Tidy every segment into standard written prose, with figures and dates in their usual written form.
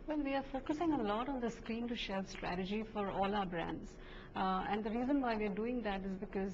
Well, we are focusing a lot on the screen to shelf strategy for all our brands. And the reason why we're doing that is because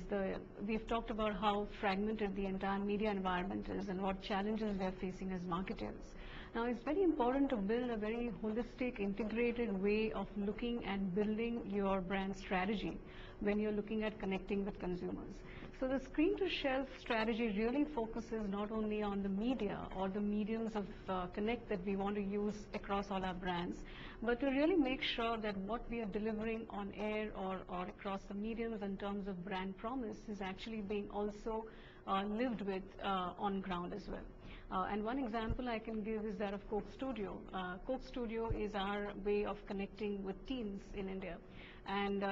we've talked about how fragmented the entire media environment is and what challenges we are facing as marketers. Now, it's very important to build a very holistic, integrated way of looking and building your brand strategy when you're looking at connecting with consumers. So the screen to shelf strategy really focuses not only on the media or the mediums of connect that we want to use across all our brands, but to really make sure that what we are delivering on air or across the mediums in terms of brand promise is actually being also lived with on ground as well. And one example I can give is that of Coke Studio. Coke Studio is our way of connecting with teens in India. And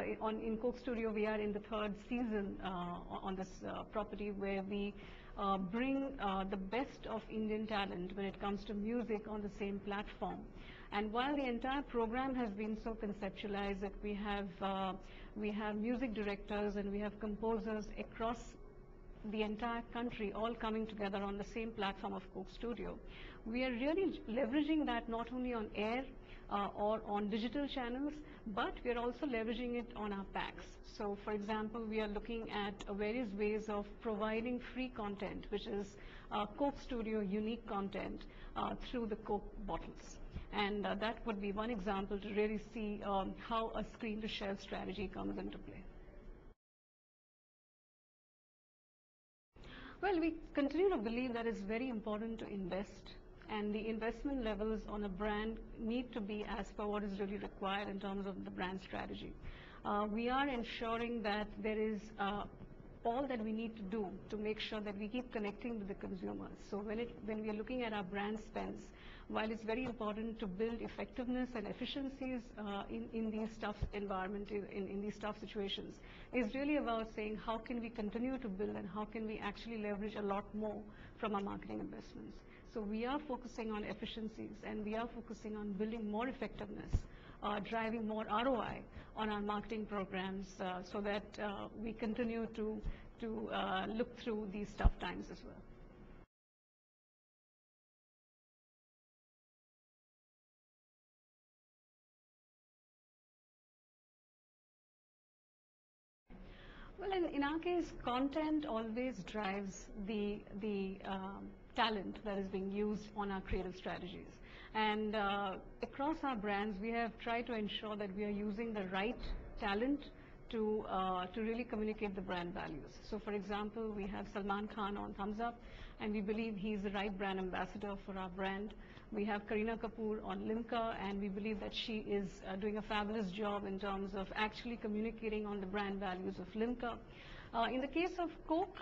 in Coke Studio, we are in the third season on this property where we bring the best of Indian talent when it comes to music on the same platform. And while the entire program has been so conceptualized that we have music directors and we have composers across the entire country all coming together on the same platform of Coke Studio, we are really leveraging that not only on air or on digital channels, but we are also leveraging it on our packs. So for example, we are looking at various ways of providing free content, which is Coke Studio unique content through the Coke bottles. And that would be one example to really see how a screen to shelf strategy comes into play. Well, we continue to believe that it's very important to invest, and the investment levels on a brand need to be as per what is really required in terms of the brand strategy. We are ensuring that there is all that we need to do to make sure that we keep connecting with the consumers. So when we are looking at our brand spends, while it's very important to build effectiveness and efficiencies in these tough environment, in these tough situations, is really about saying how can we continue to build and how can we actually leverage a lot more from our marketing investments. So we are focusing on efficiencies and we are focusing on building more effectiveness, driving more ROI on our marketing programs so that we continue to look through these tough times as well. Well, in our case, content always drives the talent that is being used on our creative strategies. And across our brands, we have tried to ensure that we are using the right talent to really communicate the brand values. So for example, we have Salman Khan on Thumbs Up, and we believe he's the right brand ambassador for our brand. We have Kareena Kapoor on Limca, and we believe that she is doing a fabulous job in terms of actually communicating on the brand values of Limca. In the case of Coke,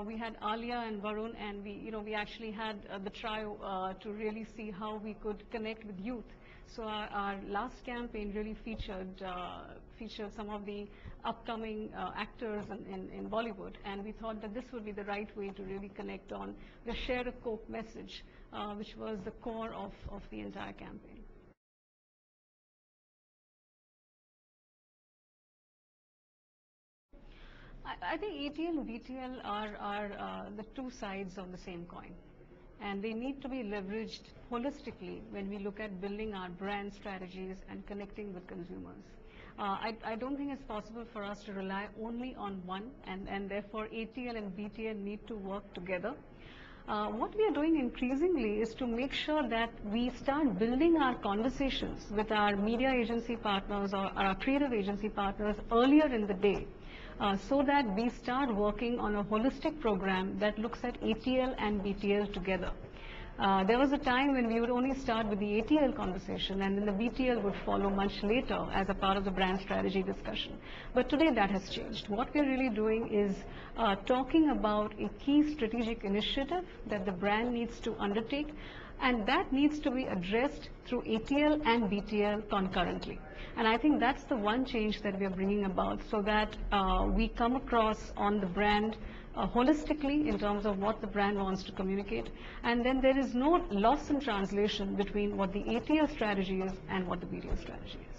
we had Alia and Varun, and we actually had the trio to really see how we could connect with youth. So our last campaign really featured some of the upcoming actors in Bollywood, and we thought that this would be the right way to really connect on the Share a Coke message, which was the core of the entire campaign. I think ATL and BTL are the two sides of the same coin, and they need to be leveraged holistically when we look at building our brand strategies and connecting with consumers. I don't think it's possible for us to rely only on one, and therefore ATL and BTL need to work together. What we are doing increasingly is to make sure that we start building our conversations with our media agency partners or our creative agency partners earlier in the day, so that we start working on a holistic program that looks at ATL and BTL together. There was a time when we would only start with the ATL conversation, and then the BTL would follow much later as a part of the brand strategy discussion. But today that has changed. What we're really doing is talking about a key strategic initiative that the brand needs to undertake, and that needs to be addressed through ATL and BTL concurrently. And I think that's the one change that we are bringing about, so that we come across on the brand holistically in terms of what the brand wants to communicate, and then there is no loss in translation between what the ATL strategy is and what the BTL strategy is.